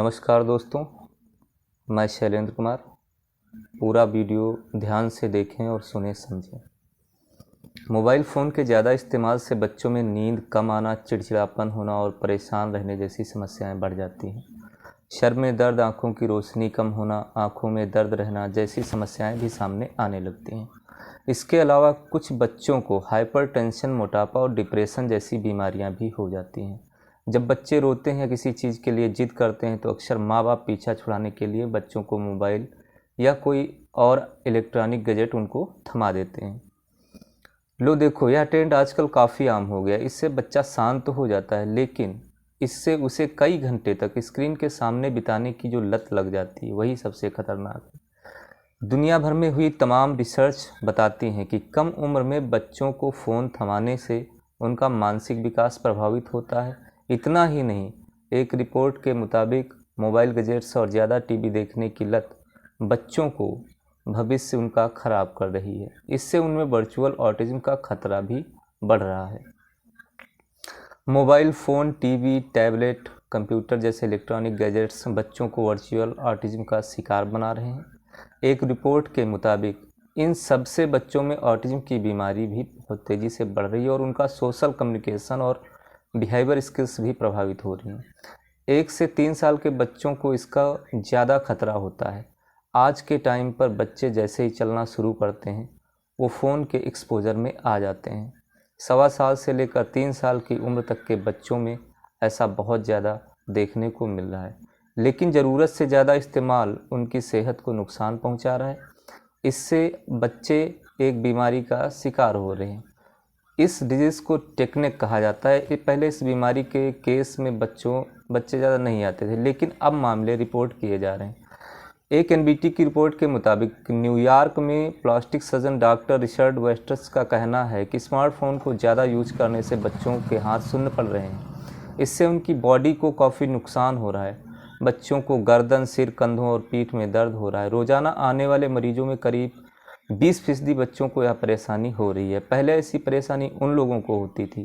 नमस्कार दोस्तों, मैं शैलेंद्र कुमार। पूरा वीडियो ध्यान से देखें और सुने समझें। मोबाइल फ़ोन के ज़्यादा इस्तेमाल से बच्चों में नींद कम आना, चिड़चिड़ापन होना और परेशान रहने जैसी समस्याएं बढ़ जाती हैं। सर में दर्द, आँखों की रोशनी कम होना, आँखों में दर्द रहना जैसी समस्याएं भी सामने आने लगती हैं। इसके अलावा कुछ बच्चों को हाइपरटेंशन, मोटापा और डिप्रेशन जैसी बीमारियां भी हो जाती हैं। जब बच्चे रोते हैं, किसी चीज़ के लिए जिद करते हैं, तो अक्सर माँ बाप पीछा छुड़ाने के लिए बच्चों को मोबाइल या कोई और इलेक्ट्रॉनिक गैजेट उनको थमा देते हैं। लो देखो, यह ट्रेंड आजकल काफ़ी आम हो गया। इससे बच्चा शांत तो हो जाता है, लेकिन इससे उसे कई घंटे तक स्क्रीन के सामने बिताने की जो लत लग जाती है, वही सबसे खतरनाक है। दुनिया भर में हुई तमाम रिसर्च बताती हैं कि कम उम्र में बच्चों को फ़ोन थमाने से उनका मानसिक विकास प्रभावित होता है। इतना ही नहीं, एक रिपोर्ट के मुताबिक मोबाइल गैजेट्स और ज़्यादा टीवी देखने की लत बच्चों को भविष्य उनका खराब कर रही है। इससे उनमें वर्चुअल ऑटिज्म का खतरा भी बढ़ रहा है। Mobile phone, TV, tablet, computer जैसे इलेक्ट्रॉनिक गैजेट्स बच्चों को वर्चुअल ऑटिज्म का शिकार बना रहे हैं। एक रिपोर्ट के मुताबिक इन सबसे बच्चों में ऑटिज्म की बीमारी भी बहुत तेज़ी से बढ़ रही है और उनका सोशल कम्युनिकेशन और बिहेवियर स्किल्स भी प्रभावित हो रही हैं। 1 से 3 साल के बच्चों को इसका ज़्यादा खतरा होता है। आज के टाइम पर बच्चे जैसे ही चलना शुरू करते हैं, वो फ़ोन के एक्सपोजर में आ जाते हैं। 1.25 साल से लेकर 3 साल की उम्र तक के बच्चों में ऐसा बहुत ज़्यादा देखने को मिल रहा है। लेकिन ज़रूरत से ज़्यादा इस्तेमाल उनकी सेहत को नुकसान पहुंचा रहा है। इससे बच्चे एक बीमारी का शिकार हो रहे हैं। इस डिजीज़ को टेक्निक कहा जाता है। पहले इस बीमारी के केस में बच्चे ज़्यादा नहीं आते थे, लेकिन अब मामले रिपोर्ट किए जा रहे हैं। एक एनबीटी की रिपोर्ट के मुताबिक न्यूयॉर्क में plastic surgeon doctor Richard wasters का कहना है कि स्मार्टफोन को ज़्यादा यूज करने से बच्चों के हाथ सुन्न पड़ रहे हैं। इससे उनकी बॉडी को काफ़ी नुकसान हो रहा है। बच्चों को गर्दन, सिर, कंधों और पीठ में दर्द हो रहा है। रोज़ाना आने वाले मरीजों में करीब 20% बच्चों को यह परेशानी हो रही है। पहले ऐसी परेशानी उन लोगों को होती थी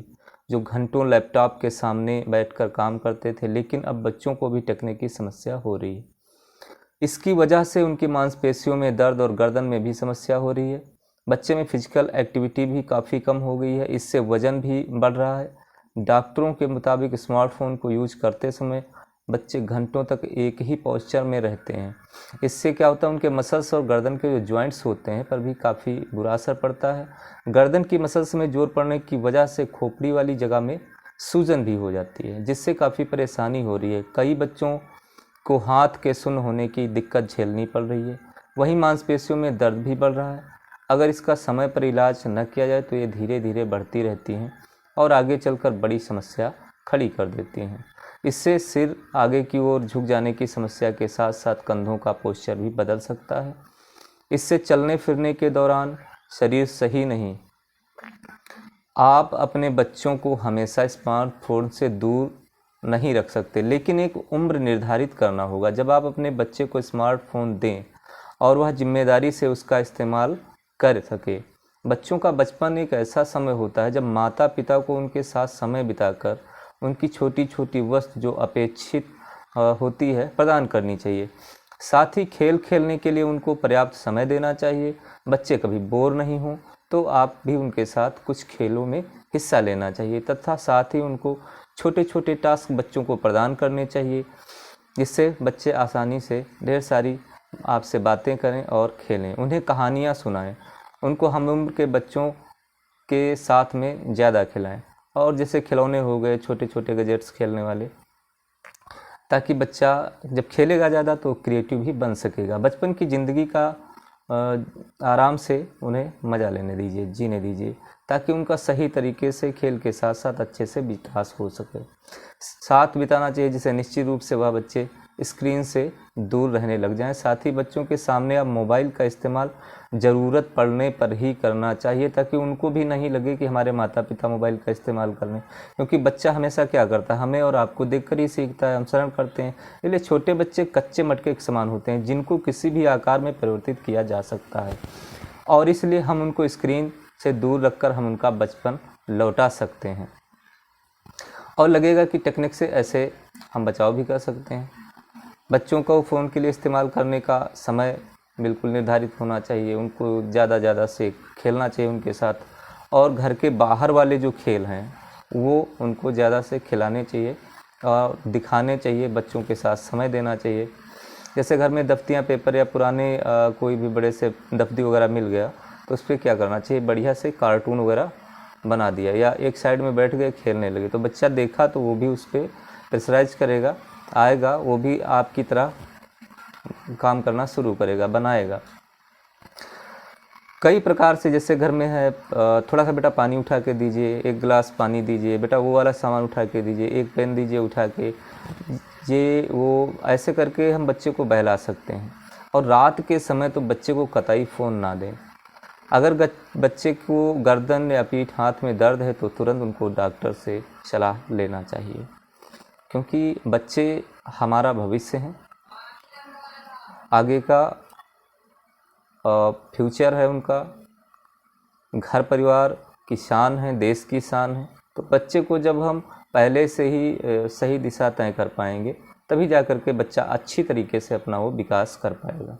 जो घंटों लैपटॉप के सामने बैठकर काम करते थे, लेकिन अब बच्चों को भी तकनीकी समस्या हो रही है। इसकी वजह से उनकी मांसपेशियों में दर्द और गर्दन में भी समस्या हो रही है। बच्चे में फिजिकल एक्टिविटी भी काफ़ी कम हो गई है। इससे वज़न भी बढ़ रहा है। डॉक्टरों के मुताबिक स्मार्टफोन को यूज करते समय बच्चे घंटों तक एक ही पोस्चर में रहते हैं। इससे क्या होता है, उनके मसल्स और गर्दन के जो जॉइंट्स होते हैं पर भी काफ़ी बुरा असर पड़ता है। गर्दन की मसल्स में जोर पड़ने की वजह से खोपड़ी वाली जगह में सूजन भी हो जाती है, जिससे काफ़ी परेशानी हो रही है। कई बच्चों को हाथ के सुन्न होने की दिक्कत झेलनी पड़ रही है। वहीं मांसपेशियों में दर्द भी बढ़ रहा है। अगर इसका समय पर इलाज न किया जाए तो ये धीरे धीरे बढ़ती रहती हैं और आगे चलकर बड़ी समस्या खड़ी कर देती हैं। इससे सिर आगे की ओर झुक जाने की समस्या के साथ साथ कंधों का पोस्चर भी बदल सकता है। इससे चलने फिरने के दौरान शरीर सही नहीं। आप अपने बच्चों को हमेशा स्मार्टफोन से दूर नहीं रख सकते, लेकिन एक उम्र निर्धारित करना होगा जब आप अपने बच्चे को स्मार्टफोन दें और वह जिम्मेदारी से उसका इस्तेमाल कर सके। बच्चों का बचपन एक ऐसा समय होता है जब माता पिता को उनके साथ समय बिताकर उनकी छोटी छोटी वस्तु जो अपेक्षित होती है प्रदान करनी चाहिए। साथ ही खेल खेलने के लिए उनको पर्याप्त समय देना चाहिए। बच्चे कभी बोर नहीं हों तो आप भी उनके साथ कुछ खेलों में हिस्सा लेना चाहिए तथा साथ ही उनको छोटे छोटे टास्क बच्चों को प्रदान करने चाहिए, जिससे बच्चे आसानी से ढेर सारी आपसे बातें करें और खेलें। उन्हें कहानियाँ सुनाएं। उनको हम उम्र के बच्चों के साथ में ज़्यादा खिलाएं और जैसे खिलौने हो गए, छोटे छोटे गैजेट्स खेलने वाले, ताकि बच्चा जब खेलेगा ज़्यादा तो क्रिएटिव भी बन सकेगा। बचपन की ज़िंदगी का आराम से उन्हें मज़ा लेने दीजिए, जीने दीजिए, ताकि उनका सही तरीके से खेल के साथ साथ अच्छे से विकास हो सके। साथ बिताना चाहिए, जिसे निश्चित रूप से वह बच्चे स्क्रीन से दूर रहने लग जाएं। साथ ही बच्चों के सामने अब मोबाइल का इस्तेमाल ज़रूरत पड़ने पर ही करना चाहिए, ताकि उनको भी नहीं लगे कि हमारे माता पिता मोबाइल का इस्तेमाल कर रहे हैं, क्योंकि बच्चा हमेशा क्या करता है, हमें और आपको देखकर ही सीखता है, अनुसरण करते हैं। इसलिए छोटे बच्चे कच्चे मटके के समान होते हैं, जिनको किसी भी आकार में परिवर्तित किया जा सकता है, और इसलिए हम उनको स्क्रीन से दूर रखकर हम उनका बचपन लौटा सकते हैं। और लगेगा कि टेक्निक से ऐसे हम बचाव भी कर सकते हैं। बच्चों को फ़ोन के लिए इस्तेमाल करने का समय बिल्कुल निर्धारित होना चाहिए। उनको ज़्यादा से खेलना चाहिए उनके साथ, और घर के बाहर वाले जो खेल हैं वो उनको ज़्यादा से खिलाने चाहिए और दिखाने चाहिए। बच्चों के साथ समय देना चाहिए। जैसे घर में दफ्तियाँ, पेपर या पुराने कोई भी बड़े से दफ्ती वगैरह मिल गया तो उस पर क्या करना चाहिए, बढ़िया से कार्टून वगैरह बना दिया या एक साइड में बैठ गए खेलने लगे, तो बच्चा देखा तो वो भी उस पर प्रेशराइज करेगा, आएगा, वो भी आपकी तरह काम करना शुरू करेगा, बनाएगा। कई प्रकार से, जैसे घर में है थोड़ा सा बेटा पानी उठा के दीजिए, एक गिलास पानी दीजिए, बेटा वो वाला सामान उठा के दीजिए, एक पेन दीजिए उठा के, ये वो ऐसे करके हम बच्चे को बहला सकते हैं। और रात के समय तो बच्चे को कतई फ़ोन ना दें। अगर बच्चे को गर्दन या पीठ, हाथ में दर्द है तो तुरंत उनको डॉक्टर से सलाह लेना चाहिए, क्योंकि बच्चे हमारा भविष्य हैं, आगे का फ्यूचर है उनका, घर परिवार की शान है, देश की शान है। तो बच्चे को जब हम पहले से ही सही दिशा तय कर पाएंगे तभी जा कर के बच्चा अच्छी तरीके से अपना वो विकास कर पाएगा।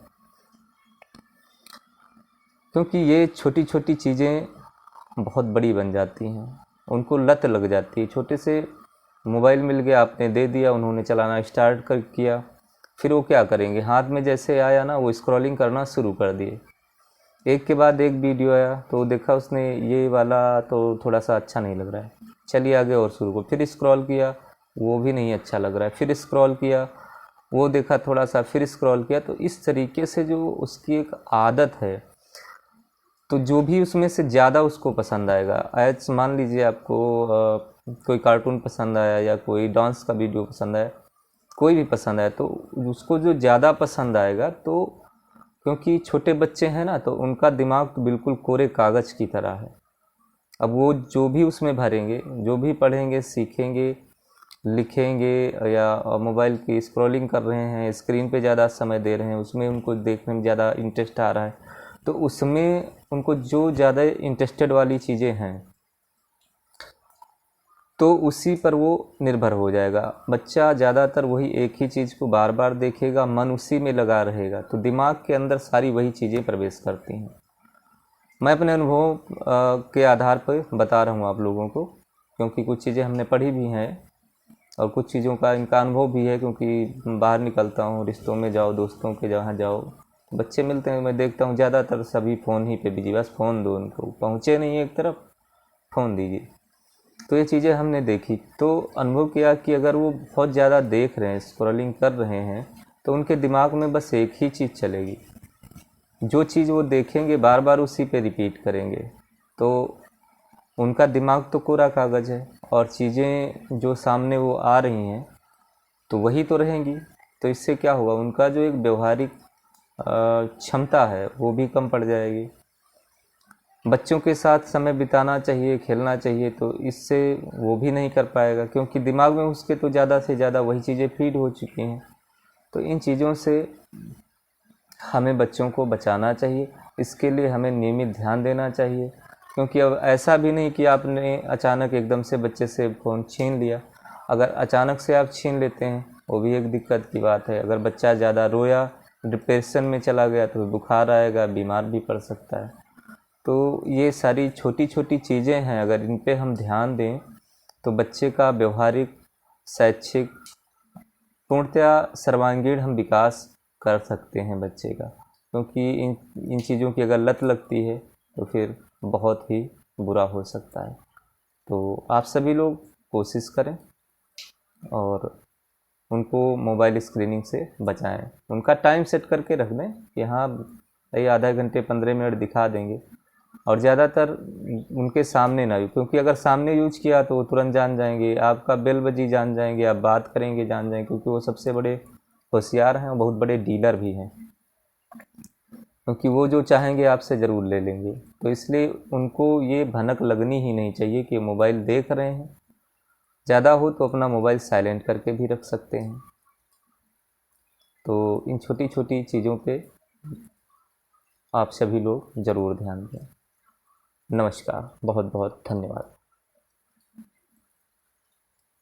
क्योंकि ये छोटी छोटी चीज़ें बहुत बड़ी बन जाती हैं, उनको लत लग जाती है। छोटे से मोबाइल मिल गया, आपने दे दिया, उन्होंने चलाना स्टार्ट कर किया, फिर वो क्या करेंगे, हाथ में जैसे आया ना वो स्क्रॉलिंग करना शुरू कर दिए। एक के बाद एक वीडियो आया तो देखा उसने ये वाला तो थोड़ा सा अच्छा नहीं लग रहा है, चलिए आगे और शुरू को, फिर स्क्रॉल किया, वो भी नहीं अच्छा लग रहा है, फिर स्क्रॉल किया, वो देखा थोड़ा सा, फिर स्क्रॉल किया। तो इस तरीके से जो उसकी एक आदत है, तो जो भी उसमें से ज़्यादा उसको पसंद आएगा, आज मान लीजिए आपको कोई कार्टून पसंद आया या कोई डांस का वीडियो पसंद आया, कोई भी पसंद आया, तो उसको जो ज़्यादा पसंद आएगा, तो क्योंकि छोटे बच्चे हैं ना, तो उनका दिमाग तो बिल्कुल कोरे कागज़ की तरह है। अब वो जो भी उसमें भरेंगे, जो भी पढ़ेंगे, सीखेंगे, लिखेंगे, या मोबाइल की स्क्रॉलिंग कर रहे हैं, स्क्रीन पे ज़्यादा समय दे रहे हैं, उसमें उनको देखने में ज़्यादा इंटरेस्ट आ रहा है, तो उसमें उनको जो ज़्यादा इंटरेस्टेड वाली चीज़ें हैं तो उसी पर वो निर्भर हो जाएगा। बच्चा ज़्यादातर वही एक ही चीज़ को बार बार देखेगा, मन उसी में लगा रहेगा, तो दिमाग के अंदर सारी वही चीज़ें प्रवेश करती हैं। मैं अपने अनुभव के आधार पर बता रहा हूँ आप लोगों को, क्योंकि कुछ चीज़ें हमने पढ़ी भी हैं और कुछ चीज़ों का इनका अनुभव भी है, क्योंकि बाहर निकलता हूँ, रिश्तों में जाओ, दोस्तों के जहाँ जाओ, बच्चे मिलते हैं, मैं देखता हूँ ज़्यादातर सभी फ़ोन ही पे बिजी, बस फ़ोन दो उनको, पहुँचे नहीं एक तरफ, फ़ोन दीजिए। तो ये चीज़ें हमने देखी, तो अनुभव किया कि अगर वो बहुत ज़्यादा देख रहे हैं, स्क्रॉलिंग कर रहे हैं, तो उनके दिमाग में बस एक ही चीज़ चलेगी, जो चीज़ वो देखेंगे बार बार उसी पे रिपीट करेंगे। तो उनका दिमाग तो कोरा कागज़ है, और चीज़ें जो सामने वो आ रही हैं तो वही तो रहेंगी। तो इससे क्या होगा, उनका जो एक व्यवहारिक क्षमता है वो भी कम पड़ जाएगी। बच्चों के साथ समय बिताना चाहिए, खेलना चाहिए, तो इससे वो भी नहीं कर पाएगा, क्योंकि दिमाग में उसके तो ज़्यादा से ज़्यादा वही चीज़ें फीड हो चुकी हैं। तो इन चीज़ों से हमें बच्चों को बचाना चाहिए, इसके लिए हमें नियमित ध्यान देना चाहिए। क्योंकि अब ऐसा भी नहीं कि आपने अचानक एकदम से बच्चे से फ़ोन छीन लिया। अगर अचानक से आप छीन लेते हैं वो भी एक दिक्कत की बात है। अगर बच्चा ज़्यादा रोया, डिप्रेशन में चला गया, तो बुखार आएगा, बीमार भी पड़ सकता है। तो ये सारी छोटी छोटी चीज़ें हैं, अगर इन पे हम ध्यान दें तो बच्चे का व्यवहारिक, शैक्षिक, पूर्णतया सर्वांगीण हम विकास कर सकते हैं बच्चे का। क्योंकि इन चीज़ों की अगर लत लगती है तो फिर बहुत ही बुरा हो सकता है। तो आप सभी लोग कोशिश करें और उनको मोबाइल स्क्रीनिंग से बचाएं। उनका टाइम सेट करके रख दें कि हाँ भाई आधा घंटे 15 मिनट दिखा देंगे, और ज़्यादातर उनके सामने ना यूज, क्योंकि अगर सामने यूज किया तो वो तुरंत जान जाएंगे, आपका बेल बजी जान जाएंगे, आप बात करेंगे जान जाएंगे, क्योंकि वो सबसे बड़े होशियार हैं और बहुत बड़े डीलर भी हैं, क्योंकि वो जो चाहेंगे आपसे ज़रूर ले लेंगे। तो इसलिए उनको ये भनक लगनी ही नहीं चाहिए कि मोबाइल देख रहे हैं। ज़्यादा हो तो अपना मोबाइल साइलेंट करके भी रख सकते हैं। तो इन छोटी छोटी चीज़ों पे आप सभी लोग ज़रूर ध्यान दें। नमस्कार, बहुत बहुत धन्यवाद।